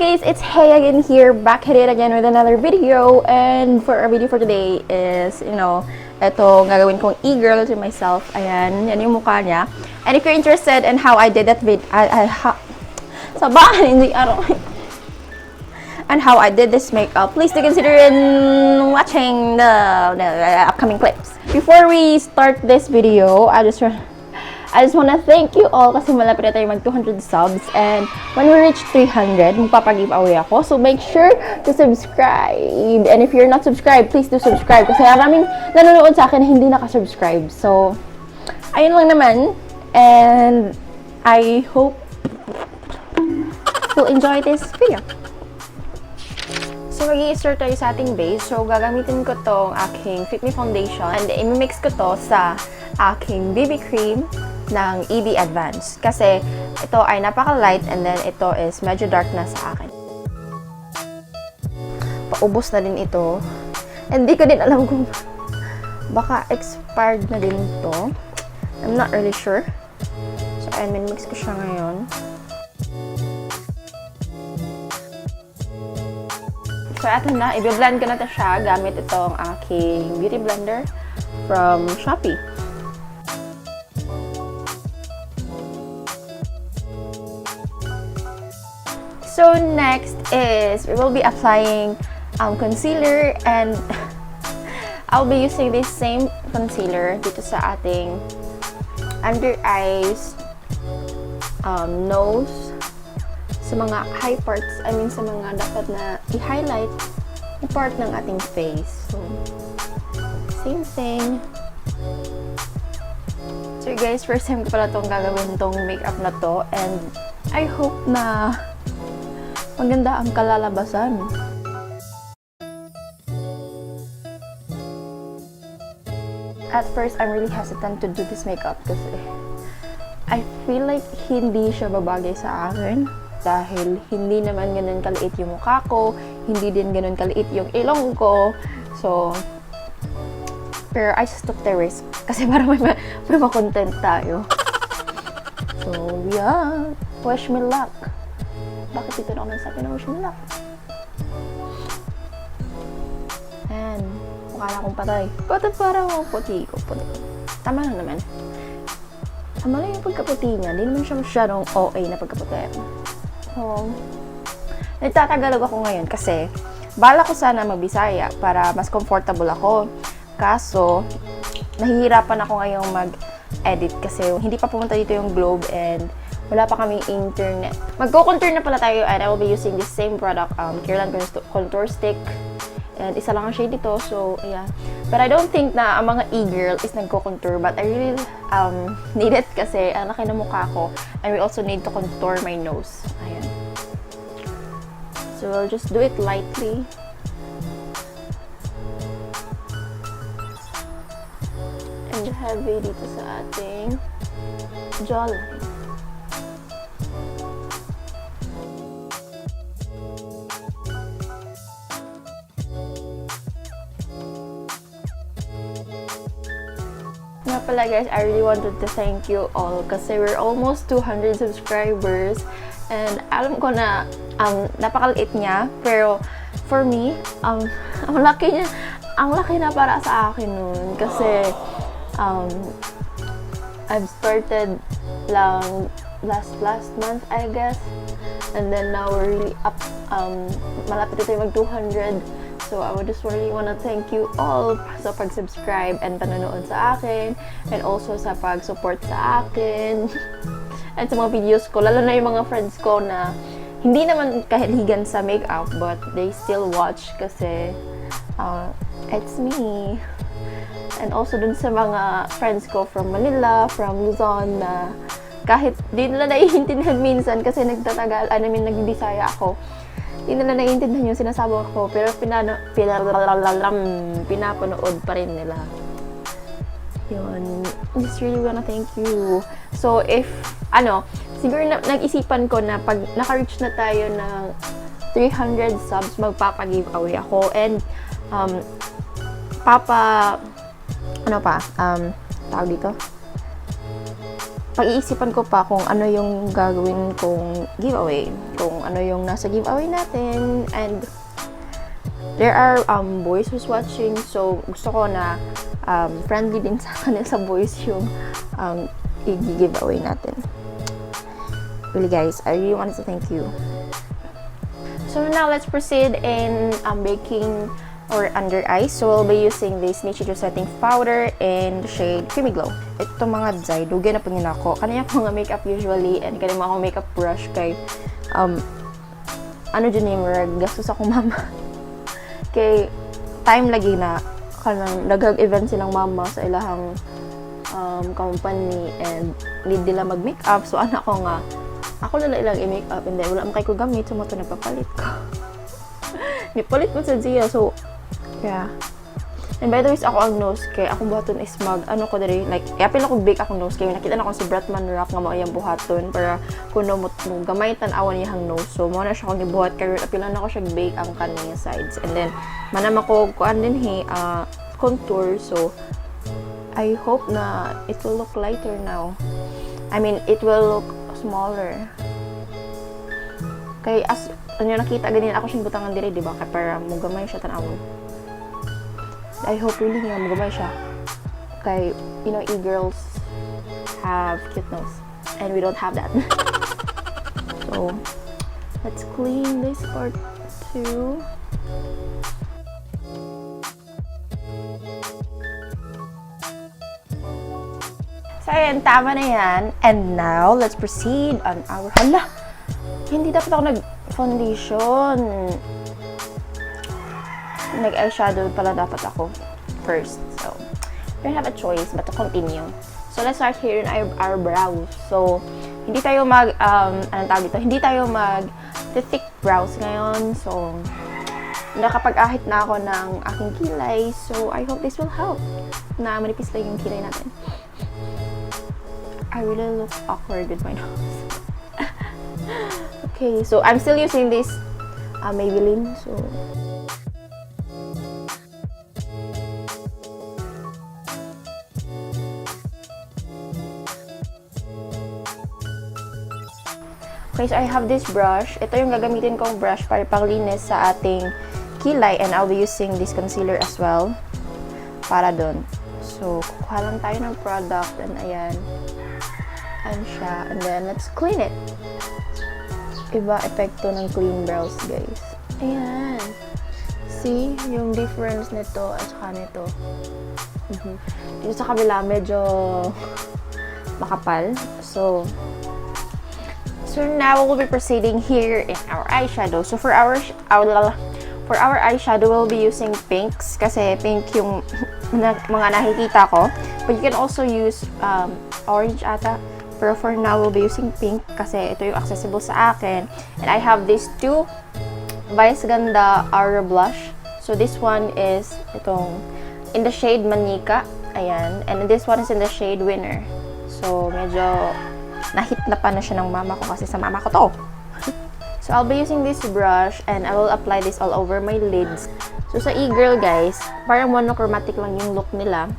guys, it's Hey again here, back at it again with another video. And for our video for today is, ito gagawin kong e-girl to myself. Ayan, yan yung mukha niya. And if you're interested in how I did that video, hindi araw. And how I did this makeup, please do consider in watching the upcoming clips. Before we start this video, I just want to thank you all kasi malapit na tayo mag 200 subs, and when we reach 300, magpapag-giveaway ako. So make sure to subscribe. And if you're not subscribed, please do subscribe kasi maraming nanonood sa akin na hindi nakasubscribe. So, ayun lang naman. And I hope you'll enjoy this video. So, mag-i-start tayo sa ating base. So, gagamitin ko tong aking Fit Me Foundation and i-mix ko to sa aking BB cream ng EB Advance. Kasi ito ay napaka-light and then ito is medyo dark na sa akin. Paubos na din ito. Hindi ko din alam kung baka expired na din to. I'm not really sure. So, ayan, mix ko siya ngayon. So, eto na. I-blend ko na ito siya gamit itong aking beauty blender from Shopee. So, next is we will be applying concealer, and I'll be using this same concealer dito sa ating under eyes, nose, sa mga high parts, sa mga dapat na i-highlight na part ng ating face. So, same thing. So guys, first time ko pala itong gagawin itong makeup na to, and I hope na maganda ang kalalabasan. At first, I'm really hesitant to do this makeup kasi I feel like hindi siya babagay sa akin. Dahil hindi naman ganun kaliit yung mukha ko, hindi din ganun kaliit yung ilong ko. So, pero I just took the risk kasi para ma-content tayo. So, yeah. Wish me luck. Bakit dito na ako nagsabi na wish me luck? Ayan. Mukha na akong patay. Bakit parang puti ko? Puti. Tama lang naman. Tama lang yung pagkaputi niya. Hindi naman siya masyadong OA na pagkaputi. So, nagtatagalog ako ngayon kasi bala ko sana magbisaya para mas comfortable ako. Kaso, nahihirapan ako ngayong mag-edit kasi hindi pa pumunta dito yung globe and wala pa kaming internet. Magko-contour na pala tayo, and I will be using this same product, Kirlan Contour Stick. And isa lang ang shade dito, so yeah. But I don't think na ang mga e-girl is nagko-contour, but I really need it kasi ang laki ng mukha ko. And we also need to contour my nose. Ayan. So we'll just do it lightly. And heavy dito sa ating jawline. Nga pala guys, I really wanted to thank you all kasi we're almost 200 subscribers, and alam ko na napakaliit niya, pero for me, ang laki na para sa akin nun kasi I've started lang last month, I guess, and then now we're really up, malapit na tayo mag 200. So, I would just really want to thank you all sa pag-subscribe and panonood sa akin, and also sa pag-support sa akin and sa mga videos ko, lalo na yung mga friends ko na hindi naman kahiligan sa makeup but they still watch kasi it's me. And also dun sa mga friends ko from Manila, from Luzon, na kahit di nila naiintindihan minsan kasi nagbibisaya ako. Hindi nila naiintindihan yung sinasabi ko, pero pinapanood pa rin nila. Yun. Just really wanna thank you. So, if, siguro nag-isipan ko na pag naka-reach na tayo ng 300 subs, magpapa-giveaway ako. And, tawag dito? pag-iisipan ko pa kung ano yung gagawin kong giveaway, kung ano yung nasa giveaway natin, and there are boys who's watching, so gusto ko na friendly din sa kanila sa boys yung i-giveaway natin. Really guys, I really wanted to thank you. So now let's proceed in baking or under ice. So we'll be using this Muchos setting powder in the shade Creamy Glow. Ito mga dzay, dugay na po nila ako. Kanina ko mga makeup usually, and kanina mga makeup brush kay ano dyan yung gastos ako mama. Kay time lagi na kanang nagag-event silang mama sa ilahang company, and need nila mag-makeup. So anak ko nga, ako lang ilang i-makeup, and then wala makay ko gamit, so mo ito nagpapalit ko. Nipalit mo sa Zia, so yeah. And by the way, ako ang nose kay akong buhaton is ano ko diri, like apil ako bake akong nose kay nakita na ko si Bratman Rock nga mao iyang buhaton para kuno mo gamay tan-awan iyang nose. So mo na siya kung gibuhat kay apil na ako siya bake ang kaning sides, and then manam ako kuan din contour. So I hope na it will look lighter now. I mean, it will look smaller. Kay as ano nakita ganyan ako siyang butangan diri, di ba? Kay para mo gamay siya tan-awon. I hope really nga magabay siya. Kay, you know, e-girls have cute nose. And we don't have that. So, let's clean this part too. So, ayan, tama na yan. And now, let's proceed on our... Hala! Hindi dapat ako nag-foundation. Nag-eyeshadow pala dapat ako first. So, we don't have a choice but to continue. So, let's start here in our brows. So, hindi tayo anong tawag dito? Hindi tayo thick brows ngayon. So, nakapag-ahit na ako ng aking kilay. So, I hope this will help na manipis lang yung kilay natin. I really look awkward with my nose. Okay, so I'm still using this Maybelline. So, okay, so I have this brush. Ito yung gagamitin kong brush para paglinis sa ating kilay, and I'll be using this concealer as well para dun. So, kukuha lang tayo ng product, and ayan. Ayan siya. And then, let's clean it. Iba epekto ng clean brows, guys. Ayan. See? Yung difference nito at saka nito. Dito sa kabila, medyo makapal. So now we'll be proceeding here in our eyeshadow. So for our eyeshadow, we'll be using pinks kasi pink yung mga nakikita ko. But you can also use orange ata. Pero for now, we'll be using pink kasi ito yung accessible sa akin. And I have these two Vice Ganda Aura Blush. So this one is itong in the shade Manika. Ayan. And this one is in the shade Winner. So medyo nahit na pa na siya ng mama ko kasi sa mama ko to. So I'll be using this brush and I will apply this all over my lids. So sa e-girl guys, parang monochromatic lang yung look nila.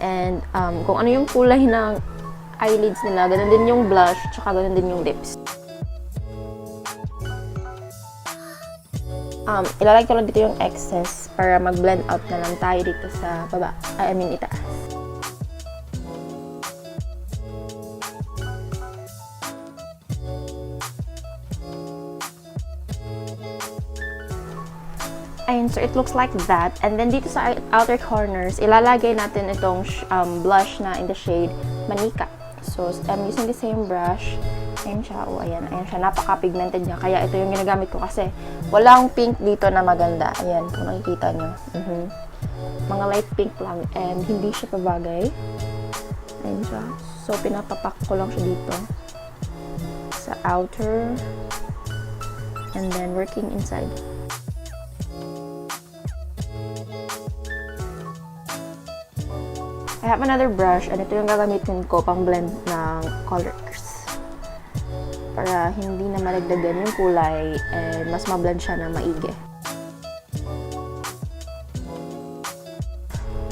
And kung ano yung kulay ng eyelids nila, ganun din yung blush, tsaka ganun din yung lips. Ilalagay ko lang dito yung excess para mag-blend out na lang tayo dito sa baba. I mean, itaas. Ayun, so it looks like that. And then dito sa outer corners, ilalagay natin itong blush na in the shade Manika. So, I'm using the same brush. Ayan siya. O, ayan siya. Napaka-pigmented niya. Kaya ito yung ginagamit ko kasi walang pink dito na maganda. Ayan, kung nakikita nyo. Mga light pink lang. And hindi siya pabagay. Ayan siya. So, pinapapak ko lang siya dito. Sa outer. And then, working inside. I have another brush, and ito yung gagamitin ko pang blend ng colors. Para hindi na malagdagan yung kulay, and mas ma-blend siya na maigi.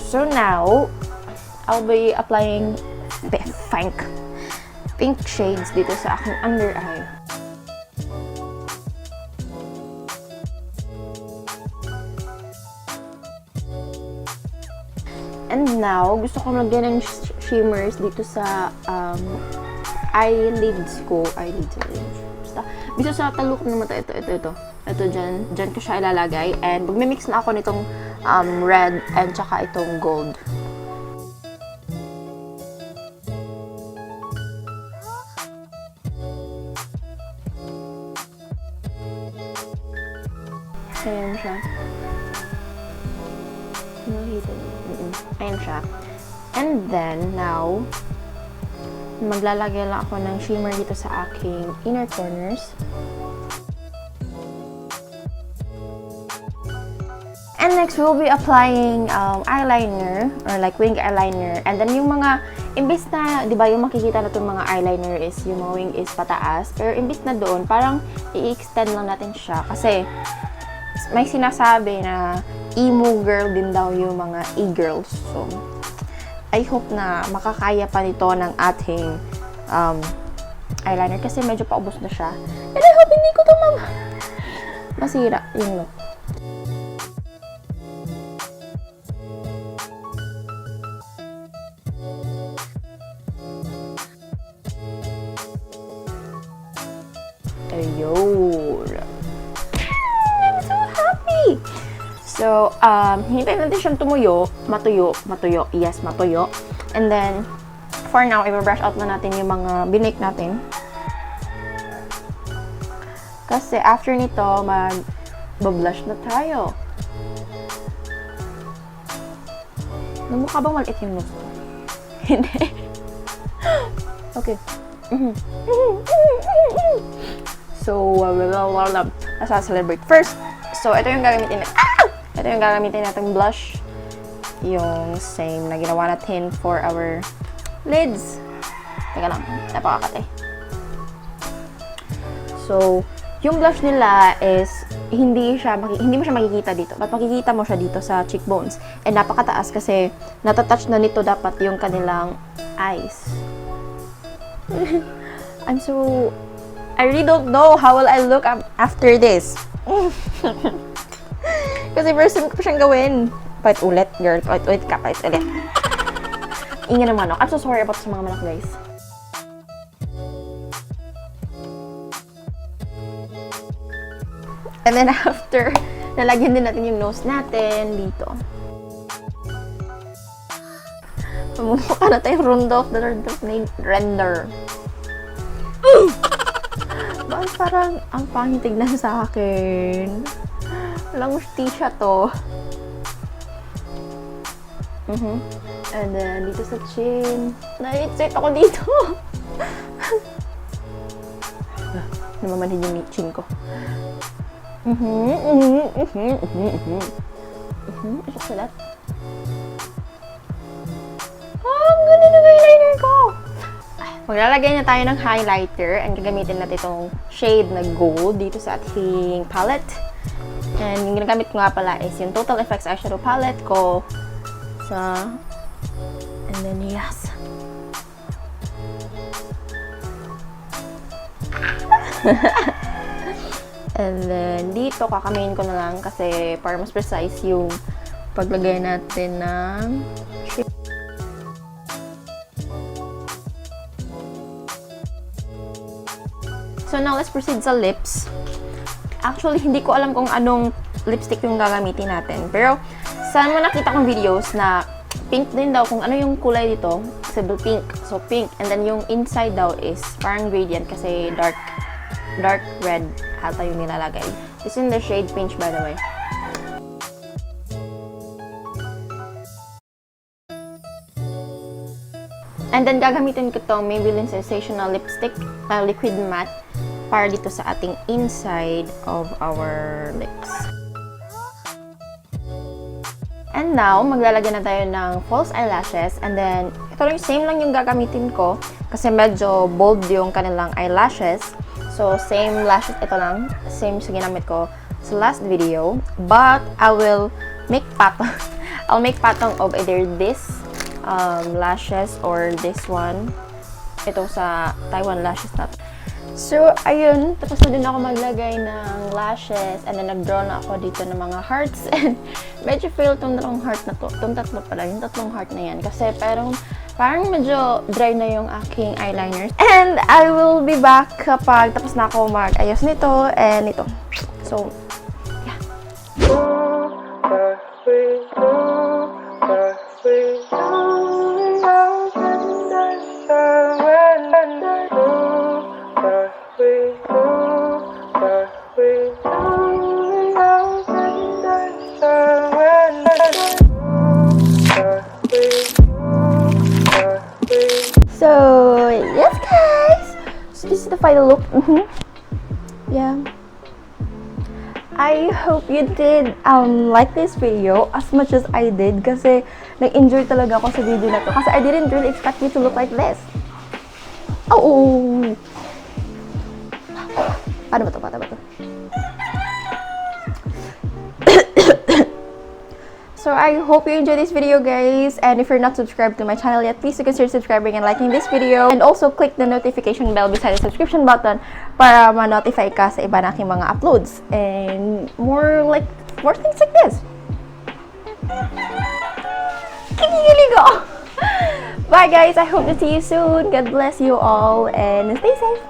So now, I'll be applying pink shades dito sa aking under eye. And now, gusto ko lagyan ng shimmers dito sa eyelids ko. Basta, dito sa taluk ng mata. Ito. Ito, dyan ko siya ilalagay. And magmimix na ako nitong red and tsaka itong gold. Ayan siya. Nakita niyo. Ayan siya. And then, now, maglalagay lang ako ng shimmer dito sa aking inner corners. And next, we'll be applying eyeliner, or like wing eyeliner. And then, yung mga, imbis na, di ba, yung makikita na itong mga eyeliner is, yung mga wing is pataas. Pero imbis na doon, parang i-extend lang natin siya. Kasi, may sinasabi na emo girl din daw yung mga e-girls. So, I hope na makakaya pa nito ng ating eyeliner kasi medyo paubos na siya. And I hope hindi ko ito masira yung look. Ayun. I'm so happy! So, hintayin natin siyang matuyo. Yes, matuyo. And then, for now, i-brush out na natin yung mga binake natin. Kasi after nito, mag-blush na tayo. Namukha bang maliit yung nose ko? Hindi. Okay. So, nasa-celebrate first. So, ito yung gagamitin natin. Ito yung gagamitin natin blush. Yung same na ginawa natin for our lids. Teka lang, napakakate. So, yung blush nila is hindi mo siya makikita dito. But makikita mo siya dito sa cheekbones. And napakataas kasi natatouch na nito dapat yung kanilang eyes. I really don't know how will I look after this. Kasi first time ko pa siyang gawin. Pahit ulit, girl. Pahit ulit. Ingin naman ako. I'm so sorry about sa mga manak, guys. And then after, nalagyan din natin yung nose natin dito. Mamumukha na tayong Rudolph the Render. Bakit parang ang pangit tignan sa akin? Walang siya to. And then, dito sa chin. Na-excite ako dito. Namamanhid yung chin ko. Isok sa that. Ang ganda ng eyeliner ko! Maglalagay na tayo ng highlighter and gagamitin natin itong shade na gold dito sa ating palette. And yung ginagamit ko nga pala is yung Total Effects eyeshadow palette ko. And then, yes. And then, dito kakamayin ko na lang kasi para mas precise yung paglagay natin ng shade. So now, let's proceed sa lips. Actually, hindi ko alam kung anong lipstick yung gagamitin natin. Pero, saan mo nakita kong videos na pink din daw kung ano yung kulay dito. Sable pink. So, pink. And then, yung inside daw is parang gradient kasi dark red ata yung nilalagay. This is in the shade Pinch, by the way. And then, gagamitin ko to Maybelline Sensational Lipstick, Liquid Matte, para dito sa ating inside of our lips. And now, maglalagay na tayo ng false eyelashes. And then, ito lang, same lang yung gagamitin ko kasi medyo bold yung kanilang eyelashes. So, same lashes, ito lang. Same sa ginamit ko sa last video. But, I will make patong. I'll make patong of either this lashes or this one. ito sa Taiwan lashes na to. So, ayun, tapos na din ako maglagay ng lashes and then nag-draw na ako dito ng mga hearts and medyo fail tong dalawang heart na to. Itong tatlo pala, yung tatlong heart na yan kasi parang medyo dry na yung aking eyeliners. And I will be back kapag tapos na ako mag-ayos nito and ito. So, yeah. So, yes guys! So, this is the final look. Yeah. I hope you did like this video as much as I did kasi nag-enjoy talaga ako sa video na to kasi I didn't really expect me to look like this. Oh! Paano ba to? So I hope you enjoyed this video guys, and if you're not subscribed to my channel yet, please consider subscribing and liking this video, and also click the notification bell beside the subscription button para ma-notify ka sa iba na aking mga uploads and more things like this. Kinikilig ako! Bye guys, I hope to see you soon. God bless you all and stay safe.